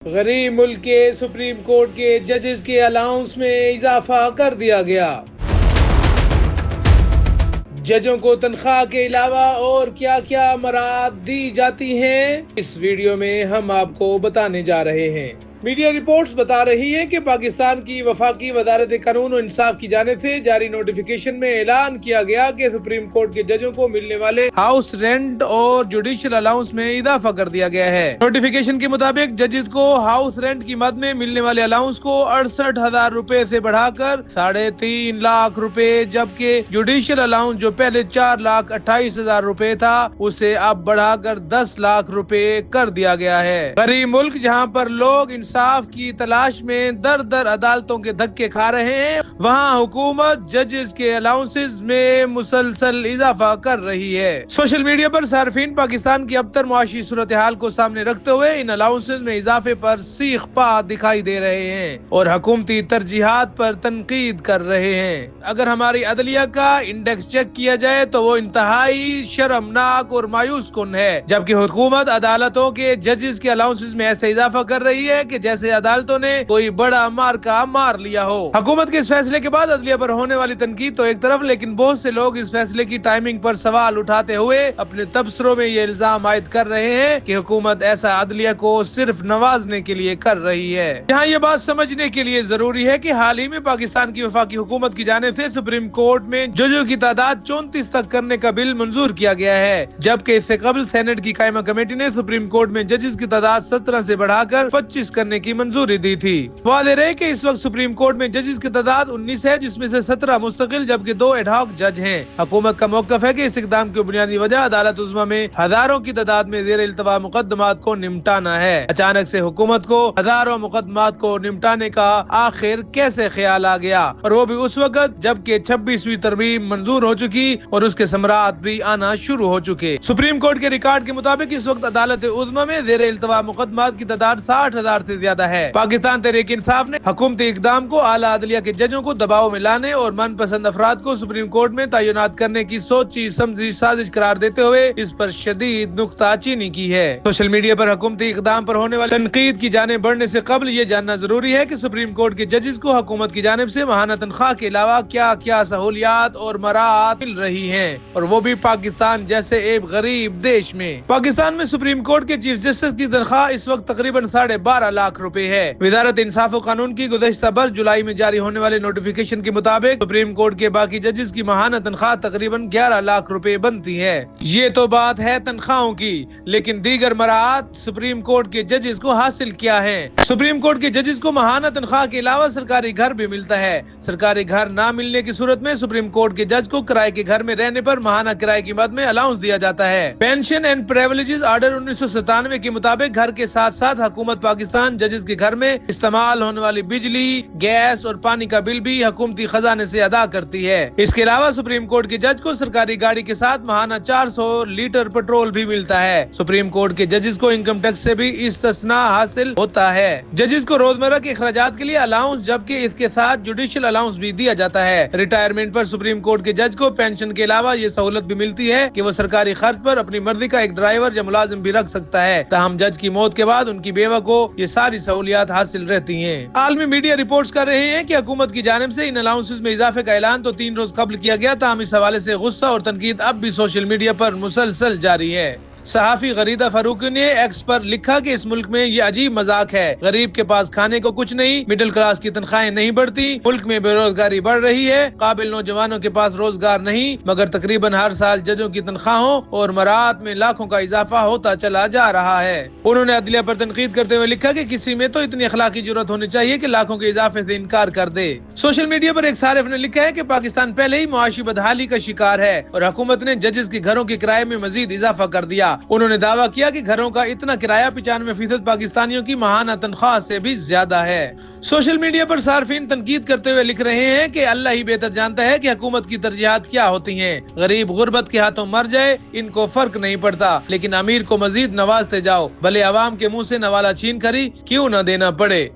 غریب ملک کے supreme court کے ججز کے الاؤنس میں اضافہ کر دیا گیا۔ ججوں کو تنخواہ کے علاوہ اور کیا کیا مراعات دی جاتی ہیں، اس ویڈیو میں ہم آپ کو بتانے جا رہے ہیں۔ میڈیا رپورٹس بتا رہی ہیں کہ پاکستان کی وفاقی وزارت قانون و انصاف کی جانب سے جاری نوٹیفیکیشن میں اعلان کیا گیا کہ سپریم کورٹ کے ججوں کو ملنے والے ہاؤس رینٹ اور جوڈیشل الاؤنس میں اضافہ کر دیا گیا ہے۔ نوٹیفیکیشن کے مطابق ججز کو ہاؤس رینٹ کی مد میں ملنے والے الاؤنس کو 68,000 روپے سے بڑھا کر 3.5 لاکھ روپے، جبکہ جوڈیشل الاؤنس جو پہلے 4,28,000 روپے تھا اسے اب بڑھا کر 10 لاکھ روپے کر دیا گیا ہے۔ غریب ملک جہاں پر لوگ انصاف کی تلاش میں در در عدالتوں کے دھکے کھا رہے ہیں، وہاں حکومت ججز کے الاؤنسز میں مسلسل اضافہ کر رہی ہے۔ سوشل میڈیا پر صارفین پاکستان کی ابتر معاشی صورتحال کو سامنے رکھتے ہوئے ان الاؤنسز میں اضافے پر سیخ پا دکھائی دے رہے ہیں اور حکومتی ترجیحات پر تنقید کر رہے ہیں۔ اگر ہماری عدلیہ کا انڈیکس چیک کیا جائے تو وہ انتہائی شرمناک اور مایوس کن ہے، جبکہ حکومت عدالتوں کے ججز کے الاؤنسز میں ایسے اضافہ کر رہی ہے کہ جیسے عدالتوں نے کوئی بڑا مارکا مار لیا ہو۔ حکومت کے اس فیصلے کے بعد عدلیہ پر ہونے والی تنقید تو ایک طرف، لیکن بہت سے لوگ اس فیصلے کی ٹائمنگ پر سوال اٹھاتے ہوئے اپنے تبصروں میں یہ الزام عائد کر رہے ہیں کہ حکومت ایسا عدلیہ کو صرف نوازنے کے لیے کر رہی ہے۔ یہاں یہ بات سمجھنے کے لیے ضروری ہے کہ حال ہی میں پاکستان کی وفاقی حکومت کی جانب سے سپریم کورٹ میں ججوں کی تعداد 34 تک کرنے کا بل منظور کیا گیا ہے، جبکہ اس سے قبل سینٹ کی قائمہ کمیٹی نے سپریم کورٹ میں ججز کی تعداد 17 سے بڑھا کر 25 کرنے کی منظوری دی تھی۔ واضح رہے کہ اس وقت سپریم کورٹ میں ججز کی تعداد 19 ہے، جس میں سے 17 مستقل جبکہ 2 ایڈ ہاک جج ہیں۔ حکومت کا موقف ہے کہ اس اقدام کی بنیادی وجہ عدالت عظمیٰ میں ہزاروں کی تعداد میں زیر التوا مقدمات کو نمٹانا ہے۔ اچانک سے حکومت کو ہزاروں مقدمات کو نمٹانے کا آخر کیسے خیال آ گیا، اور وہ بھی اس وقت جبکہ 26ویں ترمیم منظور ہو چکی اور اس کے ثمرات بھی آنا شروع ہو چکے۔ سپریم کورٹ کے ریکارڈ کے مطابق اس وقت عدالت عظمیٰ میں زیر التوا مقدمات کی تعداد 60,000 سے زیادہ ہے۔ پاکستان تحریک انصاف نے حکومتی اقدام کو اعلیٰ عدلیہ کے ججوں کو دباؤ میں لانے اور من پسند افراد کو سپریم کورٹ میں تعینات کرنے کی سوچی سمجھی سازش قرار دیتے ہوئے اس پر شدید نکتہ چینی کی ہے۔ سوشل میڈیا پر حکومتی اقدام پر ہونے والی تنقید کی جانب بڑھنے سے قبل یہ جاننا ضروری ہے کہ سپریم کورٹ کے ججز کو حکومت کی جانب سے ماہانہ تنخواہ کے علاوہ کیا کیا سہولیات اور مراعات مل رہی ہیں، اور وہ بھی پاکستان جیسے ایک غریب دیش میں۔ پاکستان میں سپریم کورٹ کے چیف جسٹس کی تنخواہ اس وقت تقریباً 12.5 لاکھ روپے ہے۔ وزارت انصاف و قانون کی گزشتہ برس جولائی میں جاری ہونے والے نوٹیفیکیشن کے مطابق سپریم کورٹ کے باقی ججز کی ماہانہ تنخواہ تقریباً 11 لاکھ روپے بنتی ہے۔ یہ تو بات ہے تنخواہوں کی، لیکن دیگر مراعات سپریم کورٹ کے ججز کو حاصل کیا ہے۔ سپریم کورٹ کے ججز کو ماہانہ تنخواہ کے علاوہ سرکاری گھر بھی ملتا ہے۔ سرکاری گھر نہ ملنے کی صورت میں سپریم کورٹ کے جج کو کرائے کے گھر میں رہنے پر ماہانہ کرائے کی مد میں الاؤنس دیا جاتا ہے۔ پینشن اینڈ پریویلیجز آرڈر 1997 کے مطابق گھر کے ساتھ ساتھ حکومت پاکستان ججز کے گھر میں استعمال ہونے والی بجلی، گیس اور پانی کا بل بھی حکومتی خزانے سے ادا کرتی ہے۔ اس کے علاوہ سپریم کورٹ کے جج کو سرکاری گاڑی کے ساتھ ماہانہ 400 لیٹر پیٹرول بھی ملتا ہے۔ سپریم کورٹ کے ججز کو انکم ٹیکس سے بھی استثناء حاصل ہوتا ہے۔ ججز کو روزمرہ کے اخراجات کے لیے الاؤنس، جبکہ اس کے ساتھ جوڈیشل الاؤنس بھی دیا جاتا ہے۔ ریٹائرمنٹ پر سپریم کورٹ کے جج کو پینشن کے علاوہ یہ سہولت بھی ملتی ہے کہ وہ سرکاری خرچ پر اپنی مرضی کا ایک ڈرائیور یا ملازم بھی رکھ سکتا ہے، تاہم جج کی موت کے بعد ان کی بیوہ کو یہ ساری سہولیات حاصل رہتی ہیں۔ عالمی میڈیا رپورٹس کر رہے ہیں کہ حکومت کی جانب سے ان الاؤنسز میں اضافے کا اعلان تو 3 روز قبل کیا گیا، تاہم اس حوالے سے غصہ اور تنقید اب بھی سوشل میڈیا پر مسلسل جاری ہے۔ صحافی غریدہ فاروقی نے ایکس پر لکھا کہ اس ملک میں یہ عجیب مذاق ہے، غریب کے پاس کھانے کو کچھ نہیں، مڈل کلاس کی تنخواہیں نہیں بڑھتی، ملک میں بے روزگاری بڑھ رہی ہے، قابل نوجوانوں کے پاس روزگار نہیں، مگر تقریباً ہر سال ججوں کی تنخواہوں اور مراعات میں لاکھوں کا اضافہ ہوتا چلا جا رہا ہے۔ انہوں نے عدلیہ پر تنقید کرتے ہوئے لکھا کہ کسی میں تو اتنی اخلاقی جرات ہونی چاہیے کہ لاکھوں کے اضافے سے انکار کر دے۔ سوشل میڈیا پر ایک صارف نے لکھا ہے کہ پاکستان پہلے ہی معاشی بدحالی کا شکار ہے اور حکومت نے ججز کے گھروں کے کرائے میں مزید اضافہ کر دیا۔ انہوں نے دعویٰ کیا کہ گھروں کا اتنا کرایہ 95% پاکستانیوں کی ماہانہ تنخواہ سے بھی زیادہ ہے۔ سوشل میڈیا پر صارفین تنقید کرتے ہوئے لکھ رہے ہیں کہ اللہ ہی بہتر جانتا ہے کہ حکومت کی ترجیحات کیا ہوتی ہیں۔ غریب غربت کے ہاتھوں مر جائے ان کو فرق نہیں پڑتا، لیکن امیر کو مزید نوازتے جاؤ، بھلے عوام کے منہ سے نوالا چھین کر ہی کیوں نہ دینا پڑے۔